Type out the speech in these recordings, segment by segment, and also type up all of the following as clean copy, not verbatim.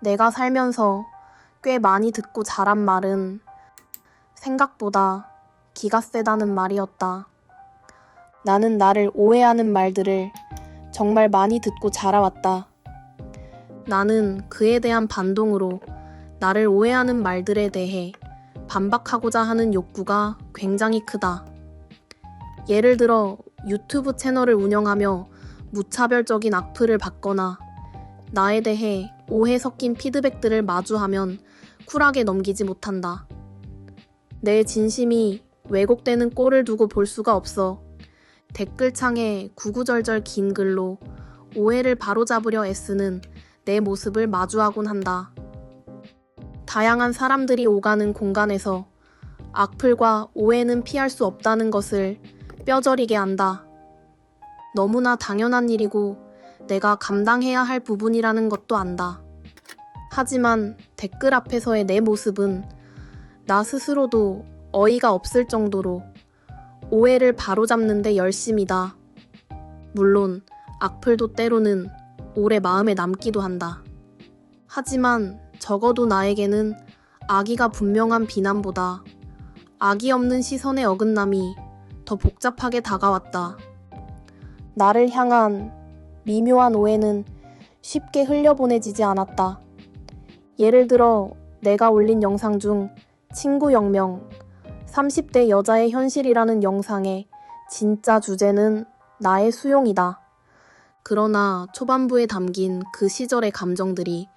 내가 살면서 꽤 많이 듣고 자란 말은 생각보다 기가 세다는 말이었다. 나는 나를 오해하는 말들을 정말 많이 듣고 자라왔다. 나는 그에 대한 반동으로 나를 오해하는 말들에 대해 반박하고자 하는 욕구가 굉장히 크다. 예를 들어 유튜브 채널을 운영하며 무차별적인 악플을 받거나 나에 대해 오해 섞인 피드백들을 마주하면 쿨하게 넘기지 못한다. 내 진심이 왜곡되는 꼴을 두고 볼 수가 없어 댓글창에 구구절절 긴 글로 오해를 바로잡으려 애쓰는 내 모습을 마주하곤 한다. 다양한 사람들이 오가는 공간에서 악플과 오해는 피할 수 없다는 것을 뼈저리게 안다. 너무나 당연한 일이고 내가 감당해야 할 부분이라는 것도 안다. 하지만 댓글 앞에서의 내 모습은 나 스스로도 어이가 없을 정도로 오해를 바로잡는 데 열심이다. 물론 악플도 때로는 오래 마음에 남기도 한다. 하지만 적어도 나에게는 악의가 분명한 비난보다 악의 없는 시선의 어긋남이 더 복잡하게 다가왔다. 나를 향한 미묘한 오해는 쉽게 흘려보내지지 않았다. 예를 들어 내가 올린 영상 중 친구 영명 30대 여자의 현실이라는 영상의 진짜 주제는 나의 수용이다. 그러나 초반부에 담긴 그 시절의 감정들이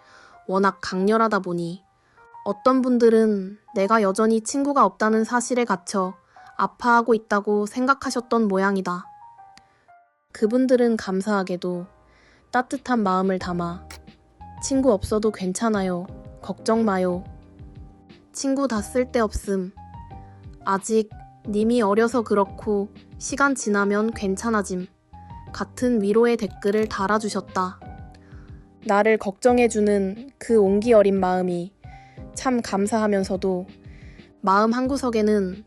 워낙 강렬하다 보니 어떤 분들은 내가 여전히 친구가 없다는 사실에 갇혀 아파하고 있다고 생각하셨던 모양이다. 그분들은 감사하게도 따뜻한 마음을 담아 친구 없어도 괜찮아요. 걱정 마요. 친구 다 쓸데없음. 아직 님이 어려서 그렇고 시간 지나면 괜찮아짐. 같은 위로의 댓글을 달아주셨다. 나를 걱정해주는 그 온기 어린 마음이 참 감사하면서도 마음 한구석에는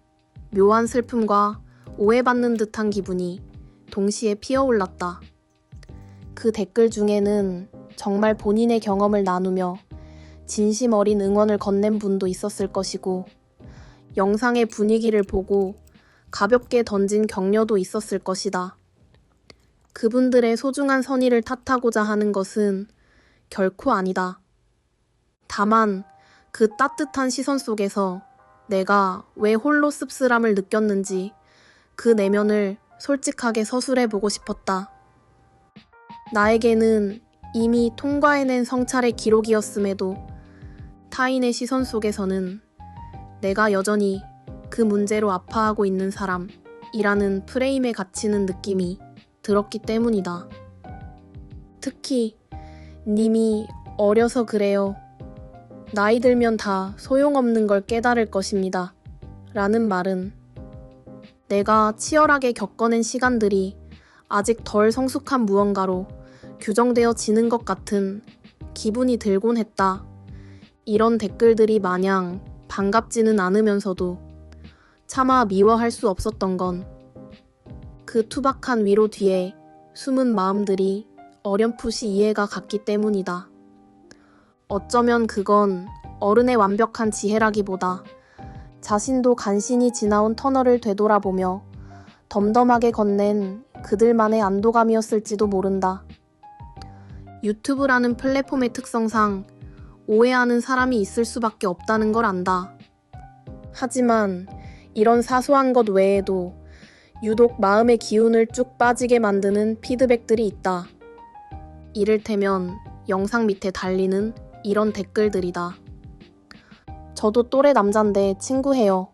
묘한 슬픔과 오해받는 듯한 기분이 동시에 피어올랐다. 그 댓글 중에는 정말 본인의 경험을 나누며 진심 어린 응원을 건넨 분도 있었을 것이고 영상의 분위기를 보고 가볍게 던진 격려도 있었을 것이다. 그분들의 소중한 선의를 탓하고자 하는 것은 결코 아니다. 다만 그 따뜻한 시선 속에서 내가 왜 홀로 씁쓸함을 느꼈는지 그 내면을 솔직하게 서술해보고 싶었다. 나에게는 이미 통과해낸 성찰의 기록이었음에도 타인의 시선 속에서는 내가 여전히 그 문제로 아파하고 있는 사람이라는 프레임에 갇히는 느낌이 들었기 때문이다. 특히 님이 어려서 그래요. 나이 들면 다 소용없는 걸 깨달을 것입니다. 라는 말은 내가 치열하게 겪어낸 시간들이 아직 덜 성숙한 무언가로 규정되어지는 것 같은 기분이 들곤 했다. 이런 댓글들이 마냥 반갑지는 않으면서도 차마 미워할 수 없었던 건 그 투박한 위로 뒤에 숨은 마음들이 어렴풋이 이해가 갔기 때문이다. 어쩌면 그건 어른의 완벽한 지혜라기보다 자신도 간신히 지나온 터널을 되돌아보며 덤덤하게 건넨 그들만의 안도감이었을지도 모른다. 유튜브라는 플랫폼의 특성상 오해하는 사람이 있을 수밖에 없다는 걸 안다. 하지만 이런 사소한 것 외에도 유독 마음의 기운을 쭉 빠지게 만드는 피드백들이 있다. 이를테면 영상 밑에 달리는 이런 댓글들이다. 저도 또래 남잔데 친구해요.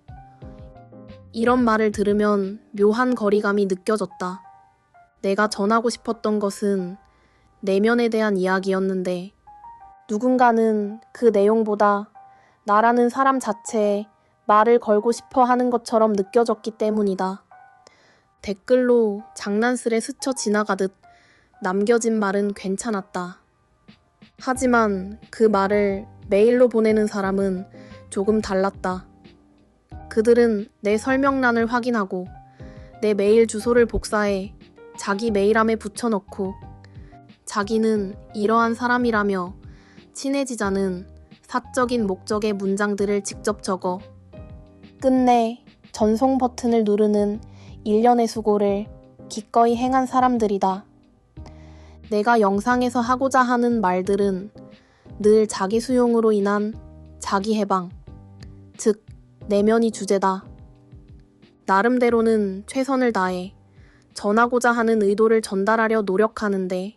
이런 말을 들으면 묘한 거리감이 느껴졌다. 내가 전하고 싶었던 것은 내면에 대한 이야기였는데 누군가는 그 내용보다 나라는 사람 자체에 말을 걸고 싶어 하는 것처럼 느껴졌기 때문이다. 댓글로 장난스레 스쳐 지나가듯 남겨진 말은 괜찮았다. 하지만 그 말을 메일로 보내는 사람은 조금 달랐다. 그들은 내 설명란을 확인하고 내 메일 주소를 복사해 자기 메일함에 붙여넣고 자기는 이러한 사람이라며 친해지자는 사적인 목적의 문장들을 직접 적어. 끝내 전송 버튼을 누르는 일련의 수고를 기꺼이 행한 사람들이다. 내가 영상에서 하고자 하는 말들은 늘 자기 수용으로 인한 자기 해방, 즉 내면이 주제다. 나름대로는 최선을 다해 전하고자 하는 의도를 전달하려 노력하는데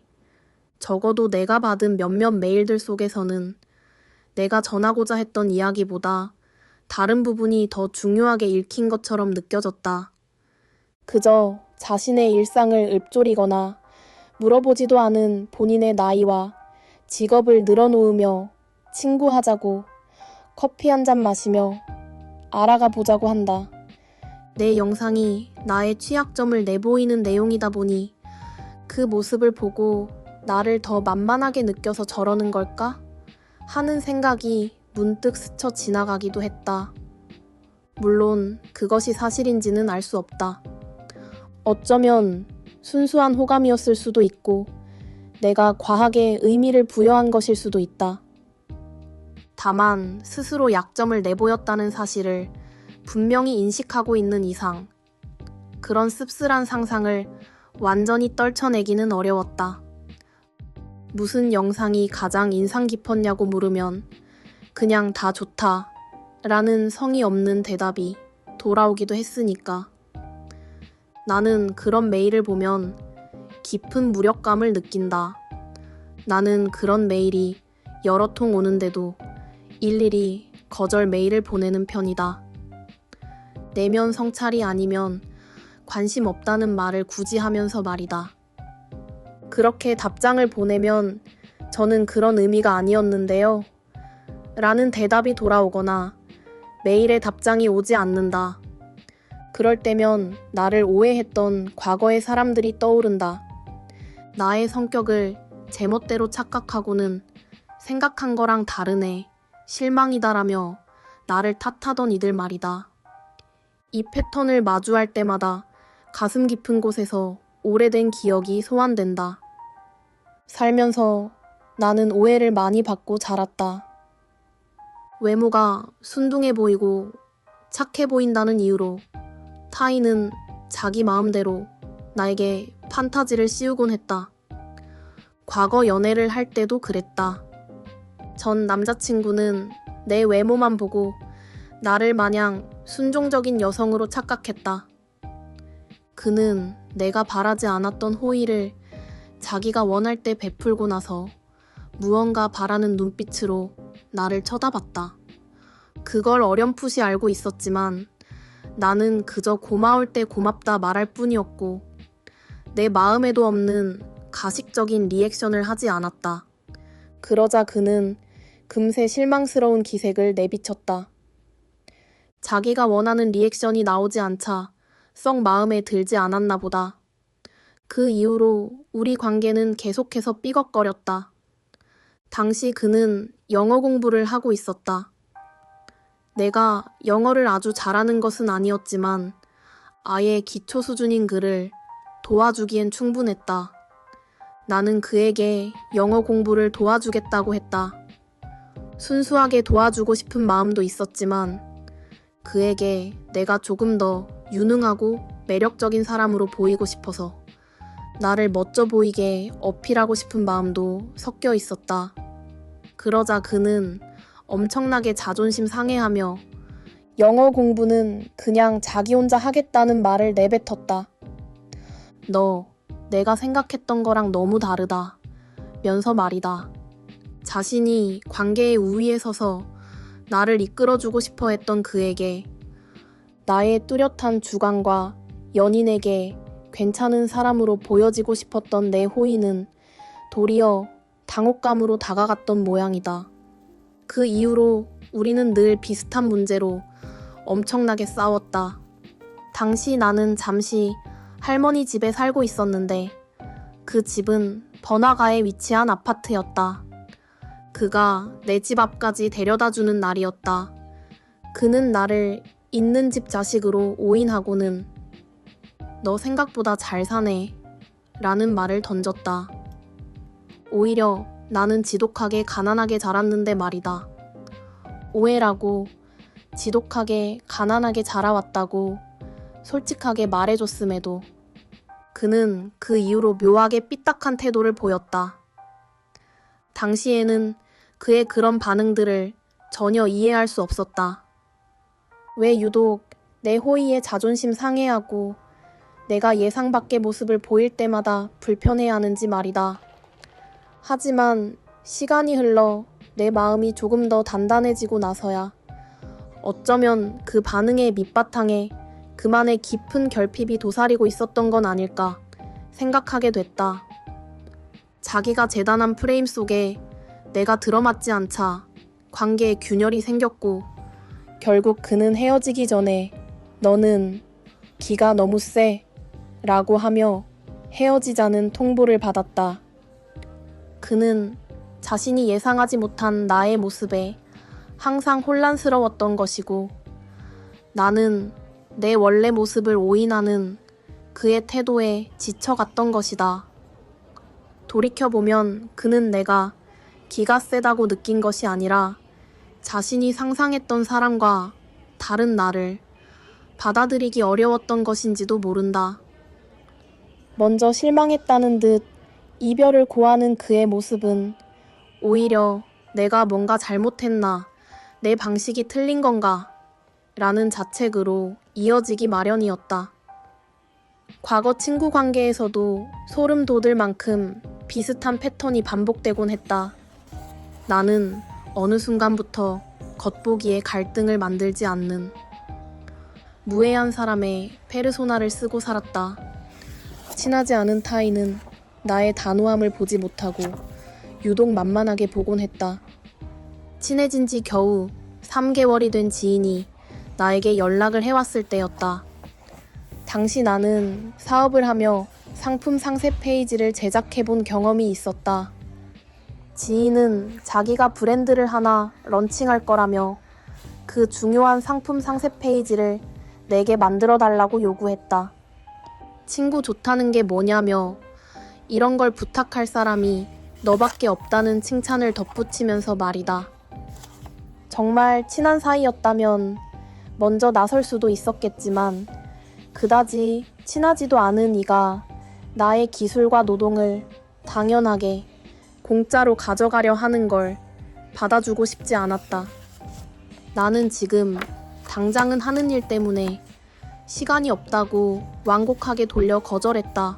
적어도 내가 받은 몇몇 메일들 속에서는 내가 전하고자 했던 이야기보다 다른 부분이 더 중요하게 읽힌 것처럼 느껴졌다. 그저 자신의 일상을 읊조리거나 물어보지도 않은 본인의 나이와 직업을 늘어놓으며 친구하자고 커피 한 잔 마시며 알아가 보자고 한다. 내 영상이 나의 취약점을 내보이는 내용이다 보니 그 모습을 보고 나를 더 만만하게 느껴서 저러는 걸까? 하는 생각이 문득 스쳐 지나가기도 했다. 물론 그것이 사실인지는 알 수 없다. 어쩌면 순수한 호감이었을 수도 있고 내가 과하게 의미를 부여한 것일 수도 있다. 다만 스스로 약점을 내보였다는 사실을 분명히 인식하고 있는 이상 그런 씁쓸한 상상을 완전히 떨쳐내기는 어려웠다. 무슨 영상이 가장 인상 깊었냐고 물으면 그냥 다 좋다 라는 성의 없는 대답이 돌아오기도 했으니까. 나는 그런 메일을 보면 깊은 무력감을 느낀다. 나는 그런 메일이 여러 통 오는데도 일일이 거절 메일을 보내는 편이다. 내면 성찰이 아니면 관심 없다는 말을 굳이 하면서 말이다. 그렇게 답장을 보내면 저는 그런 의미가 아니었는데요. 라는 대답이 돌아오거나 메일에 답장이 오지 않는다. 그럴 때면 나를 오해했던 과거의 사람들이 떠오른다. 나의 성격을 제멋대로 착각하고는 생각한 거랑 다르네, 실망이다라며 나를 탓하던 이들 말이다. 이 패턴을 마주할 때마다 가슴 깊은 곳에서 오래된 기억이 소환된다. 살면서 나는 오해를 많이 받고 자랐다. 외모가 순둥해 보이고 착해 보인다는 이유로 타인은 자기 마음대로 나에게 판타지를 씌우곤 했다. 과거 연애를 할 때도 그랬다. 전 남자친구는 내 외모만 보고 나를 마냥 순종적인 여성으로 착각했다. 그는 내가 바라지 않았던 호의를 자기가 원할 때 베풀고 나서 무언가 바라는 눈빛으로 나를 쳐다봤다. 그걸 어렴풋이 알고 있었지만 나는 그저 고마울 때 고맙다 말할 뿐이었고 내 마음에도 없는 가식적인 리액션을 하지 않았다. 그러자 그는 금세 실망스러운 기색을 내비쳤다. 자기가 원하는 리액션이 나오지 않자 썩 마음에 들지 않았나 보다. 그 이후로 우리 관계는 계속해서 삐걱거렸다. 당시 그는 영어 공부를 하고 있었다. 내가 영어를 아주 잘하는 것은 아니었지만 아예 기초 수준인 그를 도와주기엔 충분했다. 나는 그에게 영어 공부를 도와주겠다고 했다. 순수하게 도와주고 싶은 마음도 있었지만 그에게 내가 조금 더 유능하고 매력적인 사람으로 보이고 싶어서 나를 멋져 보이게 어필하고 싶은 마음도 섞여 있었다. 그러자 그는 엄청나게 자존심 상해하며 영어 공부는 그냥 자기 혼자 하겠다는 말을 내뱉었다. 너 내가 생각했던 거랑 너무 다르다 면서 말이다. 자신이 관계의 우위에 서서 나를 이끌어주고 싶어 했던 그에게 나의 뚜렷한 주관과 연인에게 괜찮은 사람으로 보여지고 싶었던 내 호의는 도리어 당혹감으로 다가갔던 모양이다. 그 이후로 우리는 늘 비슷한 문제로 엄청나게 싸웠다. 당시 나는 잠시 할머니 집에 살고 있었는데 그 집은 번화가에 위치한 아파트였다. 그가 내 집 앞까지 데려다주는 날이었다. 그는 나를 있는 집 자식으로 오인하고는 너 생각보다 잘 사네 라는 말을 던졌다. 오히려 나는 지독하게 가난하게 자랐는데 말이다. 오해라고. 지독하게 가난하게 자라왔다고 솔직하게 말해줬음에도 그는 그 이후로 묘하게 삐딱한 태도를 보였다. 당시에는 그의 그런 반응들을 전혀 이해할 수 없었다. 왜 유독 내 호의에 자존심 상해하고 내가 예상 밖의 모습을 보일 때마다 불편해하는지 말이다. 하지만 시간이 흘러 내 마음이 조금 더 단단해지고 나서야 어쩌면 그 반응의 밑바탕에 그만의 깊은 결핍이 도사리고 있었던 건 아닐까 생각하게 됐다. 자기가 재단한 프레임 속에 내가 들어맞지 않자 관계에 균열이 생겼고 결국 그는 헤어지기 전에 너는 기가 너무 세 라고 하며 헤어지자는 통보를 받았다. 그는 자신이 예상하지 못한 나의 모습에 항상 혼란스러웠던 것이고 나는 내 원래 모습을 오인하는 그의 태도에 지쳐갔던 것이다. 돌이켜보면 그는 내가 기가 세다고 느낀 것이 아니라 자신이 상상했던 사람과 다른 나를 받아들이기 어려웠던 것인지도 모른다. 먼저 실망했다는 듯 이별을 고하는 그의 모습은 오히려 내가 뭔가 잘못했나, 내 방식이 틀린 건가 라는 자책으로 이어지기 마련이었다. 과거 친구 관계에서도 소름 돋을 만큼 비슷한 패턴이 반복되곤 했다. 나는 어느 순간부터 겉보기에 갈등을 만들지 않는 무해한 사람의 페르소나를 쓰고 살았다. 친하지 않은 타인은 나의 단호함을 보지 못하고 유독 만만하게 보곤 했다. 친해진 지 겨우 3개월이 된 지인이 나에게 연락을 해왔을 때였다. 당시 나는 사업을 하며 상품 상세 페이지를 제작해본 경험이 있었다. 지인은 자기가 브랜드를 하나 런칭할 거라며 그 중요한 상품 상세 페이지를 내게 만들어 달라고 요구했다. 친구 좋다는 게 뭐냐며 이런 걸 부탁할 사람이 너밖에 없다는 칭찬을 덧붙이면서 말이다. 정말 친한 사이였다면 먼저 나설 수도 있었겠지만 그다지 친하지도 않은 이가 나의 기술과 노동을 당연하게 공짜로 가져가려 하는 걸 받아주고 싶지 않았다. 나는 지금 당장은 하는 일 때문에 시간이 없다고 완곡하게 돌려 거절했다.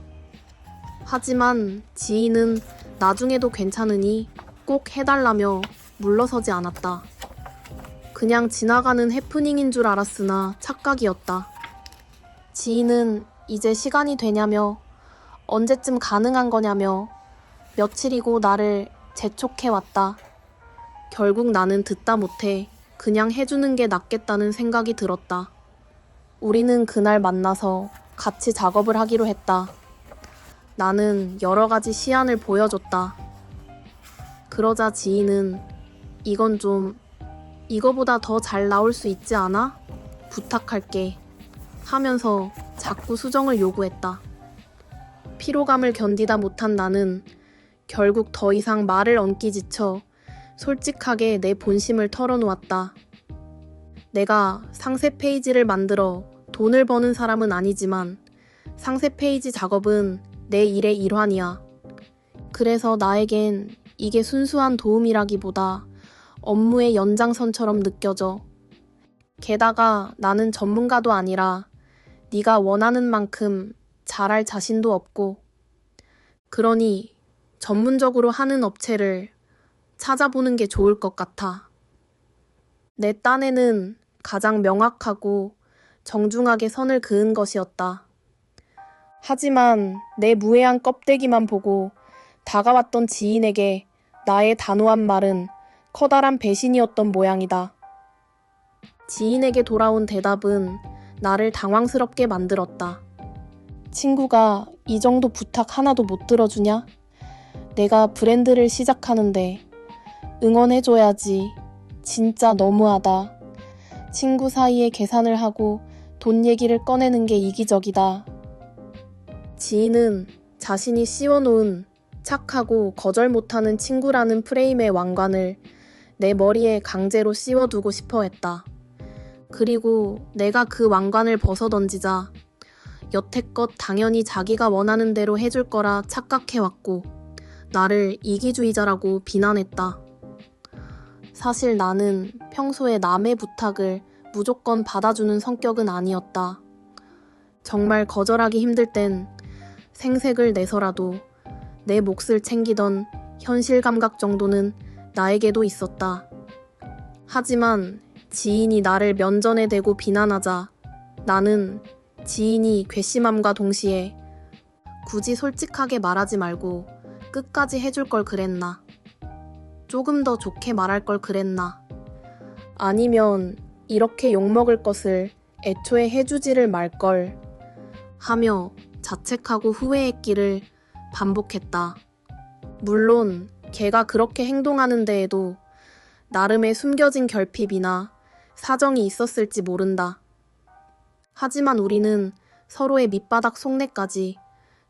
하지만 지인은 나중에도 괜찮으니 꼭 해달라며 물러서지 않았다. 그냥 지나가는 해프닝인 줄 알았으나 착각이었다. 지인은 이제 시간이 되냐며 언제쯤 가능한 거냐며 며칠이고 나를 재촉해왔다. 결국 나는 듣다 못해 그냥 해주는 게 낫겠다는 생각이 들었다. 우리는 그날 만나서 같이 작업을 하기로 했다. 나는 여러 가지 시안을 보여줬다. 그러자 지인은 이건 좀 이거보다 더 잘 나올 수 있지 않아? 부탁할게 하면서 자꾸 수정을 요구했다. 피로감을 견디다 못한 나는 결국 더 이상 말을 얹기 지쳐 솔직하게 내 본심을 털어놓았다. 내가 상세 페이지를 만들어 돈을 버는 사람은 아니지만 상세 페이지 작업은 내 일의 일환이야. 그래서 나에겐 이게 순수한 도움이라기보다 업무의 연장선처럼 느껴져. 게다가 나는 전문가도 아니라 네가 원하는 만큼 잘할 자신도 없고 그러니 전문적으로 하는 업체를 찾아보는 게 좋을 것 같아. 내 딴에는 가장 명확하고 정중하게 선을 그은 것이었다. 하지만 내 무해한 껍데기만 보고 다가왔던 지인에게 나의 단호한 말은 커다란 배신이었던 모양이다. 지인에게 돌아온 대답은 나를 당황스럽게 만들었다. 친구가 이 정도 부탁 하나도 못 들어주냐? 내가 브랜드를 시작하는데 응원해줘야지. 진짜 너무하다. 친구 사이에 계산을 하고 돈 얘기를 꺼내는 게 이기적이다. 지인은 자신이 씌워놓은 착하고 거절 못하는 친구라는 프레임의 왕관을 내 머리에 강제로 씌워두고 싶어 했다. 그리고 내가 그 왕관을 벗어던지자 여태껏 당연히 자기가 원하는 대로 해줄 거라 착각해왔고 나를 이기주의자라고 비난했다. 사실 나는 평소에 남의 부탁을 무조건 받아주는 성격은 아니었다. 정말 거절하기 힘들 땐 생색을 내서라도 내 몫을 챙기던 현실 감각 정도는 나에게도 있었다. 하지만 지인이 나를 면전에 대고 비난하자 나는 지인이 괘씸함과 동시에 굳이 솔직하게 말하지 말고 끝까지 해줄 걸 그랬나? 조금 더 좋게 말할 걸 그랬나? 아니면 이렇게 욕먹을 것을 애초에 해주지를 말걸 하며 자책하고 후회했기를 반복했다. 물론 걔가 그렇게 행동하는 데에도 나름의 숨겨진 결핍이나 사정이 있었을지 모른다. 하지만 우리는 서로의 밑바닥 속내까지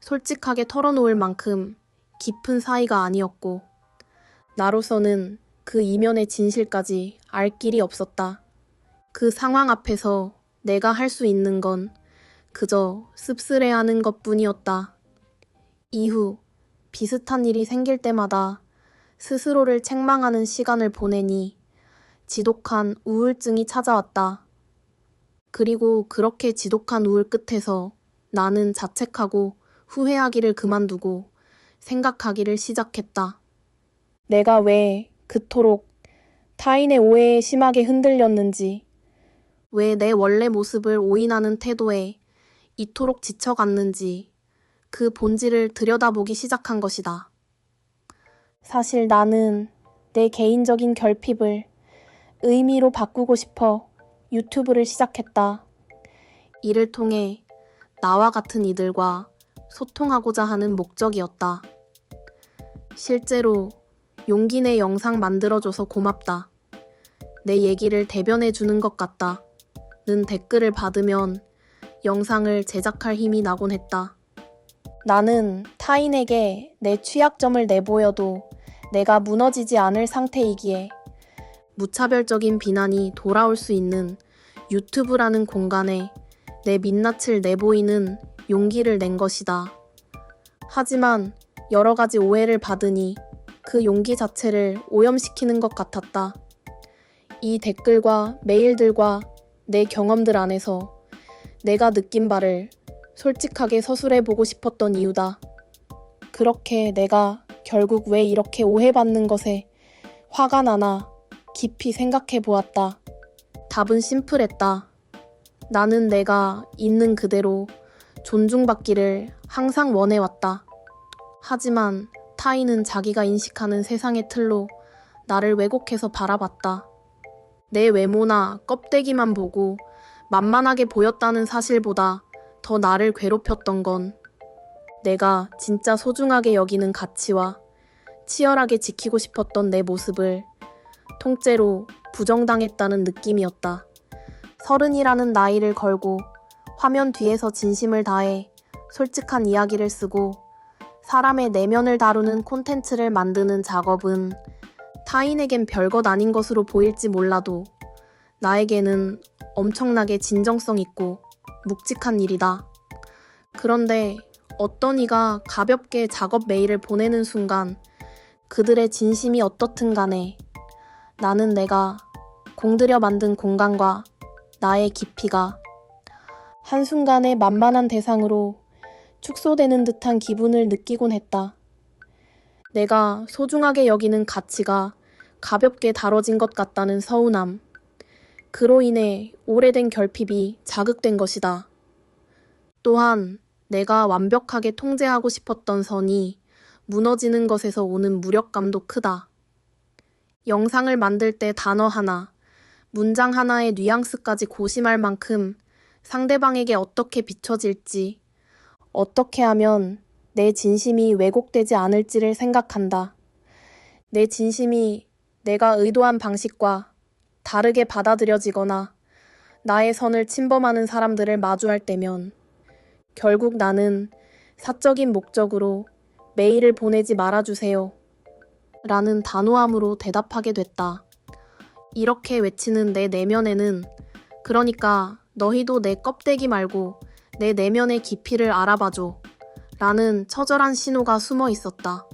솔직하게 털어놓을 만큼 깊은 사이가 아니었고 나로서는 그 이면의 진실까지 알 길이 없었다. 그 상황 앞에서 내가 할 수 있는 건 그저 씁쓸해하는 것뿐이었다. 이후 비슷한 일이 생길 때마다 스스로를 책망하는 시간을 보내니 지독한 우울증이 찾아왔다. 그리고 그렇게 지독한 우울 끝에서 나는 자책하고 후회하기를 그만두고 생각하기를 시작했다. 내가 왜 그토록 타인의 오해에 심하게 흔들렸는지, 왜 내 원래 모습을 오인하는 태도에 이토록 지쳐갔는지 그 본질을 들여다보기 시작한 것이다. 사실 나는 내 개인적인 결핍을 의미로 바꾸고 싶어 유튜브를 시작했다. 이를 통해 나와 같은 이들과 소통하고자 하는 목적이었다. 실제로 용기 내 영상 만들어줘서 고맙다. 내 얘기를 대변해 주는 것 같다. 는 댓글을 받으면 영상을 제작할 힘이 나곤 했다. 나는 타인에게 내 취약점을 내보여도 내가 무너지지 않을 상태이기에 무차별적인 비난이 돌아올 수 있는 유튜브라는 공간에 내 민낯을 내보이는 용기를 낸 것이다. 하지만 여러 가지 오해를 받으니 그 용기 자체를 오염시키는 것 같았다. 이 댓글과 메일들과 내 경험들 안에서 내가 느낀 바를 솔직하게 서술해보고 싶었던 이유다. 그렇게 내가 결국 왜 이렇게 오해받는 것에 화가 나나 깊이 생각해 보았다. 답은 심플했다. 나는 내가 있는 그대로 존중받기를 항상 원해왔다. 하지만 타인은 자기가 인식하는 세상의 틀로 나를 왜곡해서 바라봤다. 내 외모나 껍데기만 보고 만만하게 보였다는 사실보다 더 나를 괴롭혔던 건 내가 진짜 소중하게 여기는 가치와 치열하게 지키고 싶었던 내 모습을 통째로 부정당했다는 느낌이었다. 30이라는 나이를 걸고 화면 뒤에서 진심을 다해 솔직한 이야기를 쓰고 사람의 내면을 다루는 콘텐츠를 만드는 작업은 타인에겐 별것 아닌 것으로 보일지 몰라도 나에게는 엄청나게 진정성 있고 묵직한 일이다. 그런데 어떤 이가 가볍게 작업 메일을 보내는 순간 그들의 진심이 어떻든 간에 나는 내가 공들여 만든 공간과 나의 깊이가 한순간에 만만한 대상으로 축소되는 듯한 기분을 느끼곤 했다. 내가 소중하게 여기는 가치가 가볍게 다뤄진 것 같다는 서운함. 그로 인해 오래된 결핍이 자극된 것이다. 또한 내가 완벽하게 통제하고 싶었던 선이 무너지는 것에서 오는 무력감도 크다. 영상을 만들 때 단어 하나, 문장 하나의 뉘앙스까지 고심할 만큼 상대방에게 어떻게 비춰질지, 어떻게 하면 내 진심이 왜곡되지 않을지를 생각한다. 내 진심이 내가 의도한 방식과 다르게 받아들여지거나 나의 선을 침범하는 사람들을 마주할 때면 결국 나는 사적인 목적으로 메일을 보내지 말아주세요. 라는 단호함으로 대답하게 됐다. 이렇게 외치는 내 내면에는 그러니까 너희도 내 껍데기 말고 내 내면의 깊이를 알아봐줘. 라는 처절한 신호가 숨어 있었다.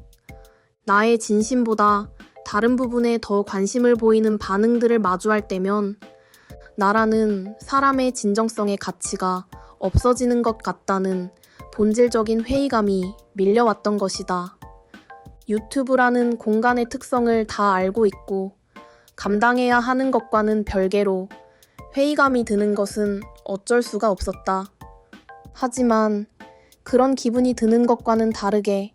나의 진심보다 다른 부분에 더 관심을 보이는 반응들을 마주할 때면 나라는 사람의 진정성의 가치가 없어지는 것 같다는 본질적인 회의감이 밀려왔던 것이다. 유튜브라는 공간의 특성을 다 알고 있고 감당해야 하는 것과는 별개로 회의감이 드는 것은 어쩔 수가 없었다. 하지만 그런 기분이 드는 것과는 다르게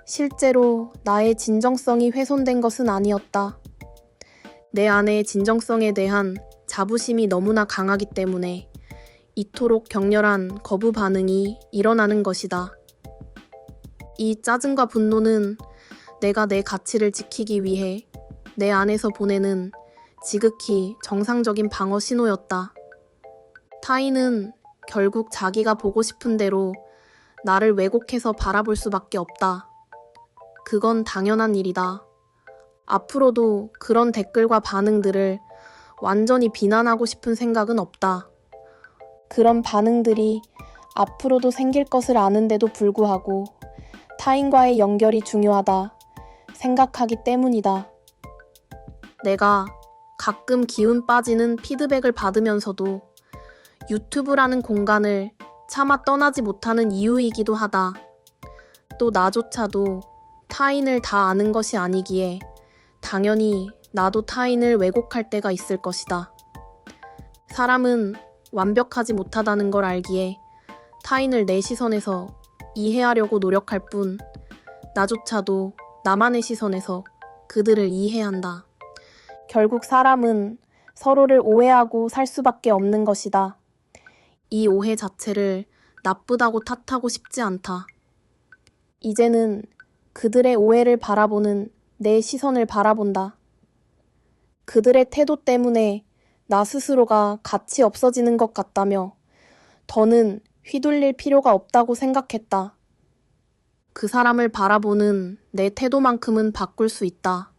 실제로 나의 진정성이 훼손된 것은 아니었다. 내 안의 진정성에 대한 자부심이 너무나 강하기 때문에 이토록 격렬한 거부 반응이 일어나는 것이다. 이 짜증과 분노는 내가 내 가치를 지키기 위해 내 안에서 보내는 지극히 정상적인 방어 신호였다. 타인은 결국 자기가 보고 싶은 대로 나를 왜곡해서 바라볼 수밖에 없다. 그건 당연한 일이다. 앞으로도 그런 댓글과 반응들을 완전히 비난하고 싶은 생각은 없다. 그런 반응들이 앞으로도 생길 것을 아는데도 불구하고 타인과의 연결이 중요하다 생각하기 때문이다. 내가 가끔 기운 빠지는 피드백을 받으면서도 유튜브라는 공간을 차마 떠나지 못하는 이유이기도 하다. 또 나조차도 타인을 다 아는 것이 아니기에 당연히 나도 타인을 왜곡할 때가 있을 것이다. 사람은 완벽하지 못하다는 걸 알기에 타인을 내 시선에서 이해하려고 노력할 뿐 나조차도 나만의 시선에서 그들을 이해한다. 결국 사람은 서로를 오해하고 살 수밖에 없는 것이다. 이 오해 자체를 나쁘다고 탓하고 싶지 않다. 이제는 그들의 오해를 바라보는 내 시선을 바라본다. 그들의 태도 때문에 나 스스로가 가치 없어지는 것 같다며 더는 휘둘릴 필요가 없다고 생각했다. 그 사람을 바라보는 내 태도만큼은 바꿀 수 있다.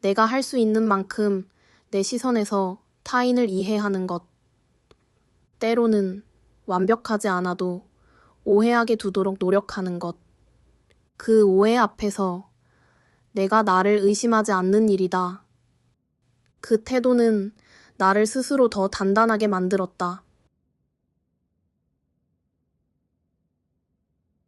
내가 할 수 있는 만큼 내 시선에서 타인을 이해하는 것. 때로는 완벽하지 않아도 오해하게 두도록 노력하는 것. 그 오해 앞에서 내가 나를 의심하지 않는 일이다. 그 태도는 나를 스스로 더 단단하게 만들었다.